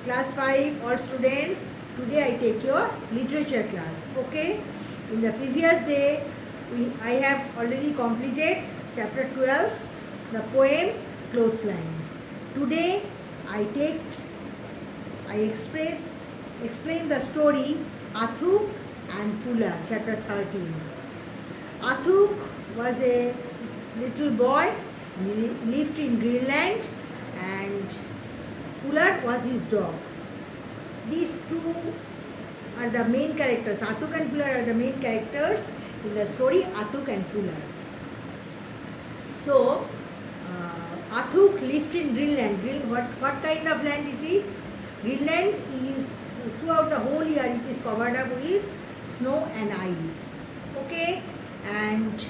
Class 5, all students. Today I take your literature class. Okay. In the previous day, I have already completed chapter 12, the poem Clothesline. Today I explain the story Athuk and Pular, chapter 13. Athuk was a little boy, lived in Greenland, and Pular was his dog. These two are the main characters. Athuk and Pular are the main characters in the story Athuk and Pular. So, Athuk lived in Greenland. What kind of land it is? Greenland is, throughout the whole year, it is covered up with snow and ice. Okay? And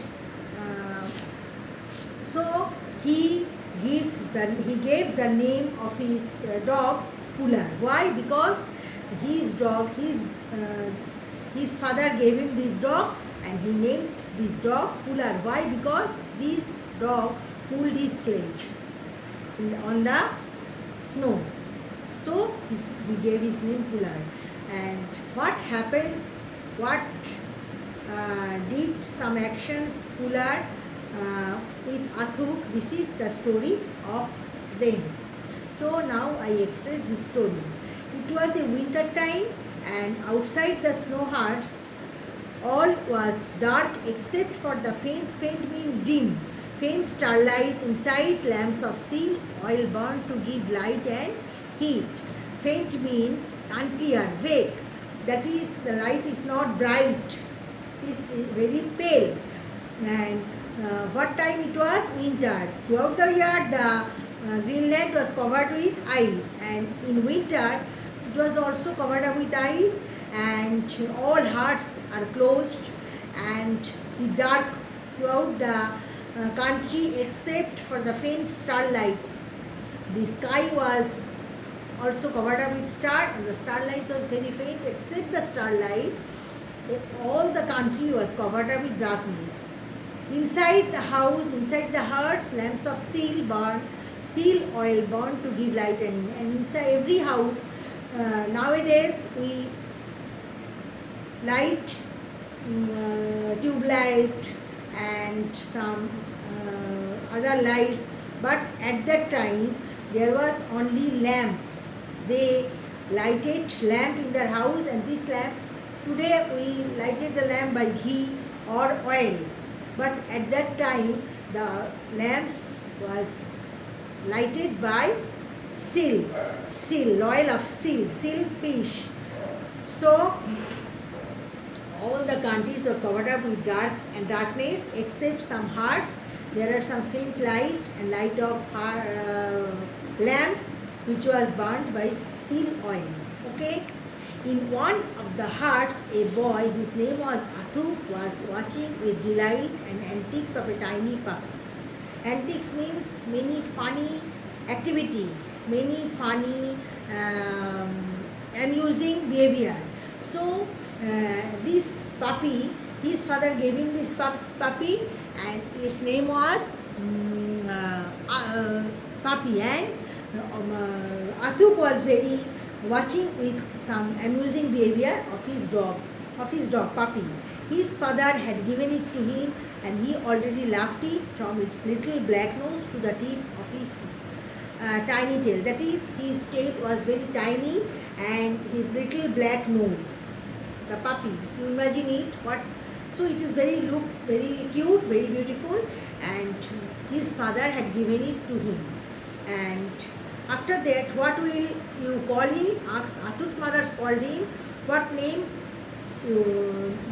so he gave the name of his dog Pular. Why? Because his father gave him this dog and he named this dog Pular. Why? Because this dog pulled his sledge on the snow. So he gave his name Pular. And what happens? What did some actions Pular with Athuk? This is the story of them. So now I express this story. It was a winter time and outside the snow huts all was dark except for the faint means dim, faint starlight inside lamps of seal oil burned to give light and heat. Faint means unclear, vague. That is, the light is not bright, it is very pale. And what time it was? Winter. Throughout the year the Greenland was covered with ice, and in winter it was also covered up with ice, and all huts are closed and the dark throughout the country except for the faint starlights. The sky was also covered up with stars and the starlight was very faint. Except the starlight, all the country was covered up with darkness. Inside the house, inside the huts, lamps of seal oil burned to give light, and inside every house nowadays we light tube light and some other lights, but at that time there was only lamp. They lighted lamp in their house, and this lamp, today we lighted the lamp by ghee or oil, but at that time the lamps was lighted by seal, oil of seal fish. So all the countries are covered up with darkness except some huts. There are some faint light and light of lamp which was burnt by seal oil. Okay. In one of the huts, a boy whose name was Athuk was watching with delight and antics of a tiny puppy. Antics means many funny activity, many funny amusing behavior. So this puppy, his father gave him this puppy and its name was Puppy, and Athuk was very watching with some amusing behavior of his dog Puppy. His father had given it to him and he already loved it from its little black nose to the tip of his tiny tail. That is, his tail was very tiny and his little black nose. The puppy, you imagine it, so it is very cute, very beautiful, and his father had given it to him. And after that, what will you call him? Asked Athuk's mother, called him. What name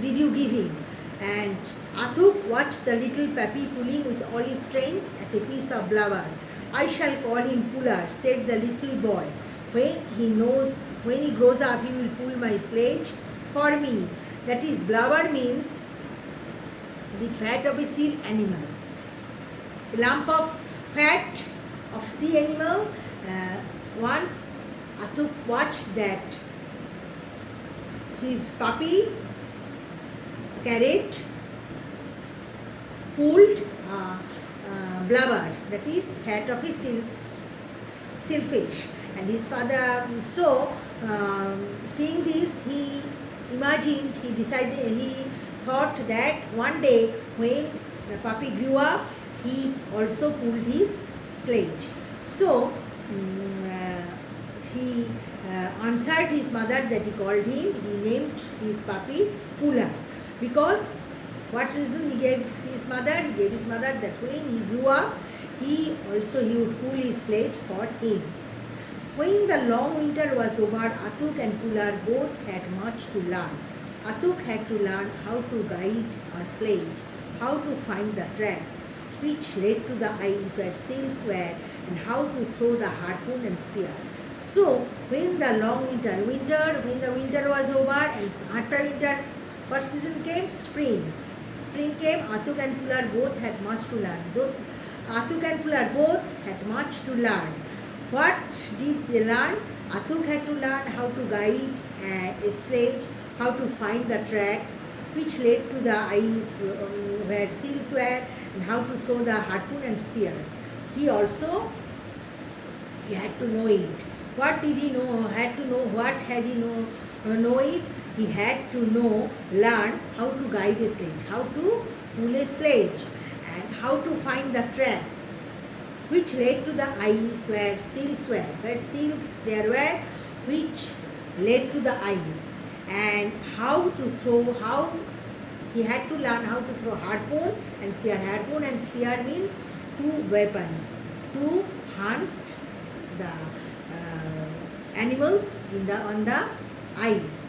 did you give him? And Athuk watched the little puppy pulling with all his strength at a piece of blubber. I shall call him Pular, said the little boy. When he grows up, he will pull my sledge for me. That is, blubber means the fat of a sea animal. A lump of fat of sea animal. Once Athuk watched that his puppy carrot pulled blubber, that is fat of a silfish, And his father, so seeing this, he imagined, he decided, he thought that one day when the puppy grew up, he also pulled his sledge. So he answered his mother that he called him. He named his puppy Pula, because what reason he gave his mother? He gave his mother that when he grew up, he would pull his sledge for him. When the long winter was over, Atuk and Pular both had much to learn. Atuk had to learn how to guide a sledge, how to find the tracks which led to the ice where seals were, and how to throw the harpoon and spear. So when the long when the winter was over, and after winter, what season came? Spring. Spring came. Atuk and Pular both had much to learn. Atuk and Pular both had much to learn. What did they learn? Atuk had to learn how to guide a sledge, how to find the tracks which led to the ice where seals were, and how to throw the harpoon and spear. He had to know it. What did he know? Had to know. What had he know it? He had to learn how to guide a sledge, how to pull a sledge, and how to find the tracks which led to the ice where seals were. Where seals there were, which led to the ice, and how to throw. He had to learn how to throw harpoon and spear. Harpoon and spear means two weapons to hunt the animals on the ice.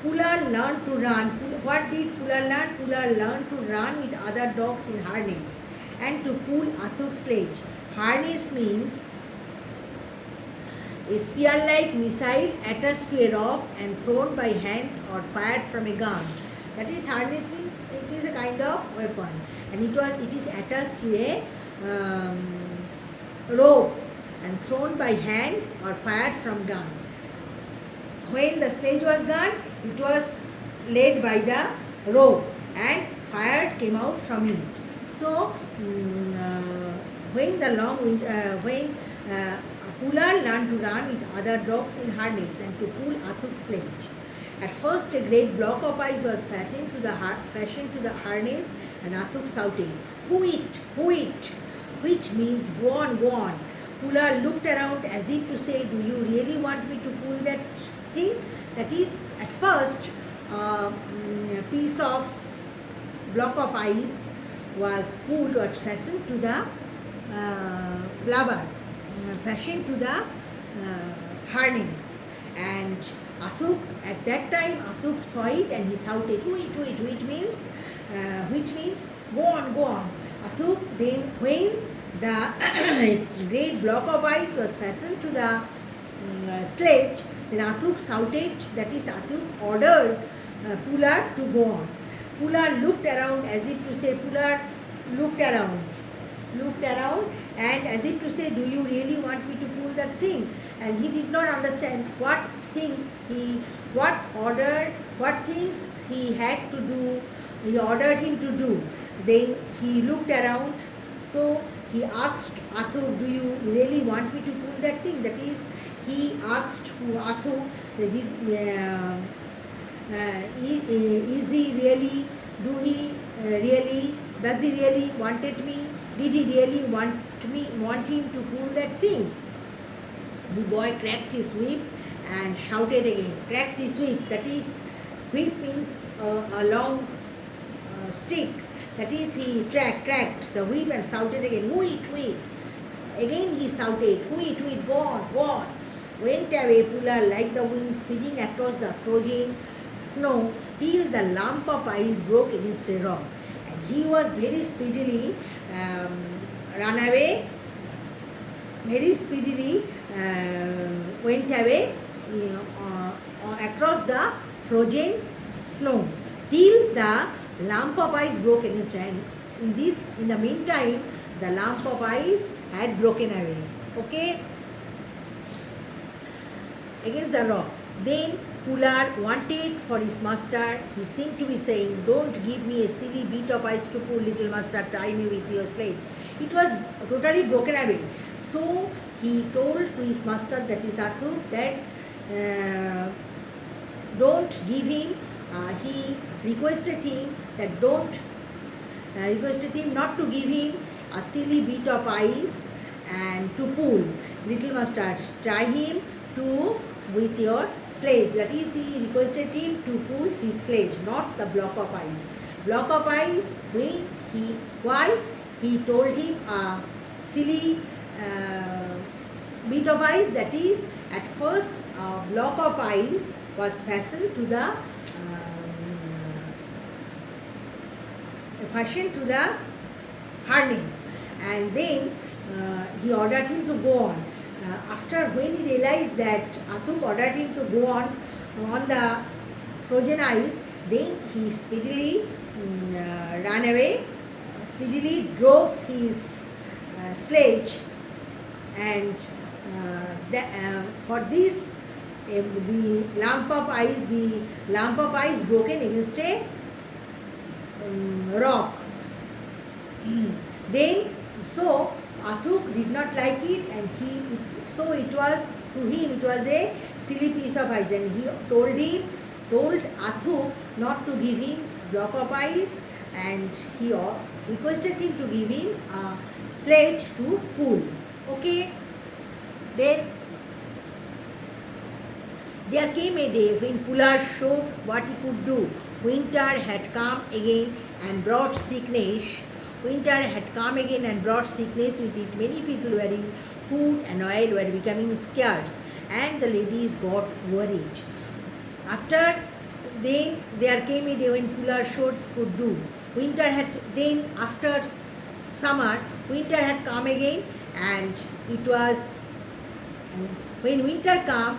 Pular learned to run. What did Pular learn? Pular learned to run with other dogs in harness and to pull Atuk's sledge. Harness means a spear-like missile attached to a rope and thrown by hand or fired from a gun. That is, harness means it is a kind of weapon, and it is attached to a rope and thrown by hand or fired from gun. When the sledge was gone, it was led by the rope and fire came out from it. So when Pular learned to run with other dogs in harness and to pull Atuk's sledge. At first, a great block of ice was fastened to the harness, and Atuk shouted, "Who it? Who it?" which means go on, go on. Pular looked around as if to say, "Do you really want me to pull that thing?" That is, at first, a piece of block of ice was pulled or fastened to the blubber, fastened to the harness, and Atuk, at that time, Atuk saw it and he shouted, "Wait, wait, wait," means, which means go on, go on. Atuk, then when the great block of ice was fastened to the sledge, then Atuk shouted, that is, Atuk ordered Pular to go on. Pular looked around as if to say, Pular looked around and as if to say, "Do you really want me to pull that thing?" And he did not understand what things he had to do. He ordered him to do. Then he looked around. So he asked Atuk, "Do you really want me to pull that thing?" That is, he asked Atuk, "Is he really? Does he really wanted me? Did he really want him to pull that thing?" The boy cracked his whip and shouted again. Cracked his whip. That is, whip means a long stick. That is, he cracked the whip and shouted again, "Wait, wait." Again he shouted, "Wait, wait, go on, go on." Went away Pular like the wind speeding across the frozen snow till the lump of ice broke against a rock. And he was very speedily run away, very speedily went away across the frozen snow till the lump of ice broke against it. And in the meantime, the lump of ice had broken away. Okay, against the rock. Then Pular wanted for his master. He seemed to be saying, "Don't give me a silly bit of ice to pull, little master. Try me with your sledge." It was totally broken away. So he told to his master, that is Athuk, that don't give him, he requested him that requested him not to give him a silly bit of ice and to pull. Little master, try him to with your sledge. That is, he requested him to pull his sledge, not the block of ice. Block of ice, why? He told him a silly bit of ice, that is, at first a block of ice was fastened to the harness, and then he ordered him to go on. After, when he realized that Athuk ordered him to go on the frozen ice, then he speedily ran away, speedily drove his sledge, and for this the lump of ice broken against a rock. Then, so Athuk did not like it, and it was to him it was a silly piece of ice, and he told Athuk not to give him block of ice, and he requested him to give him a sledge to pull. Okay. Then there came a day when Pular showed what he could do. Winter had come again and brought sickness. Winter had come again and brought sickness with it. Many people wearing food and oil were becoming scarce, and the ladies got worried. After then there came a day when Pular showed could do. After summer, winter had come again, and it was, when winter came,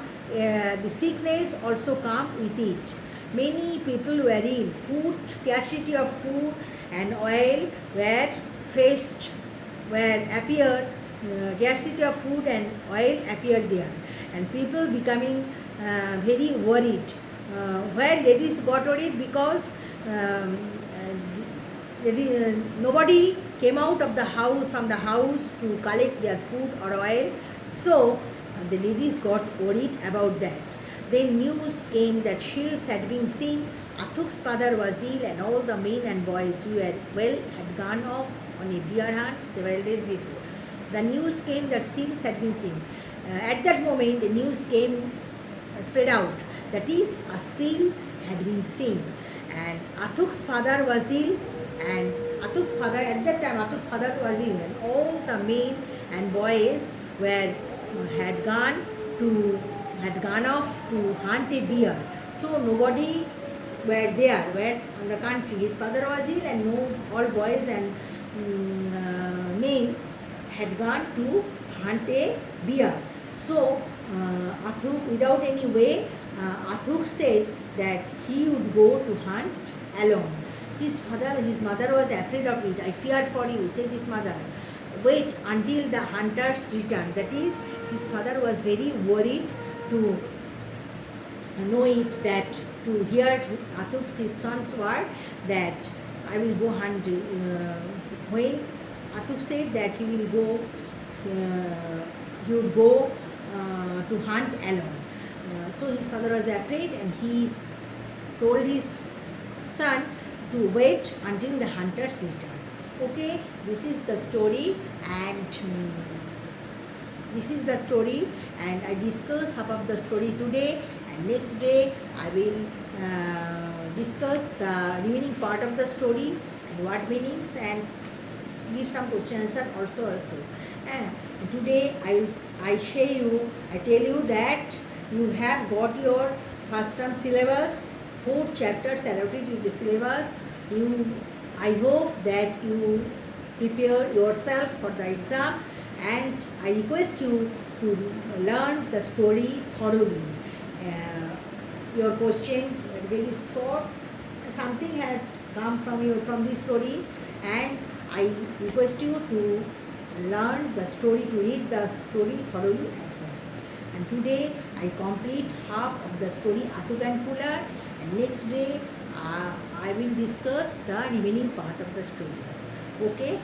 the sickness also come with it. Many people were ill. Scarcity of food and oil scarcity of food and oil appeared there, and people becoming very worried. Where ladies got worried, because nobody came out of from the house to collect their food or oil, so the ladies got worried about that. Then news came that shields had been seen. Athuk's father was ill, and all the men and boys who were well had gone off on a bear hunt several days before. The news came that seals had been seen. At that moment, the news spread out. That is, a seal had been seen, and Athuk's father was ill, and at that time Athuk's father was ill, and all the men and boys had gone off to hunt a bear. So nobody were there, on the country. His father was ill, and all boys and men had gone to hunt a bear. So Athuk, without any way, Athuk said that he would go to hunt alone. His mother was afraid of it. I feared for you, said his mother. Wait until the hunters return. That is, his father was very worried to know it, that to hear Athuk's, his son's word, that I will go hunt. When Athuk said that he would go to hunt alone. So his father was afraid, and he told his son to wait until the hunters return. Okay, this is the story, and I discussed half of the story today, and next day I will discuss the remaining part of the story and what meanings, and give some question answer also. And today I tell you that you have got your first term syllabus, 4 chapters allotted in the syllabus. I hope that you prepare yourself for the exam, and I request you to learn the story thoroughly. Your questions are very short. Something had come from this story, and I request you to learn the story, to read the story thoroughly at home. And today I complete half of the story Athuk and Pular, and next day I will discuss the remaining part of the story. Okay.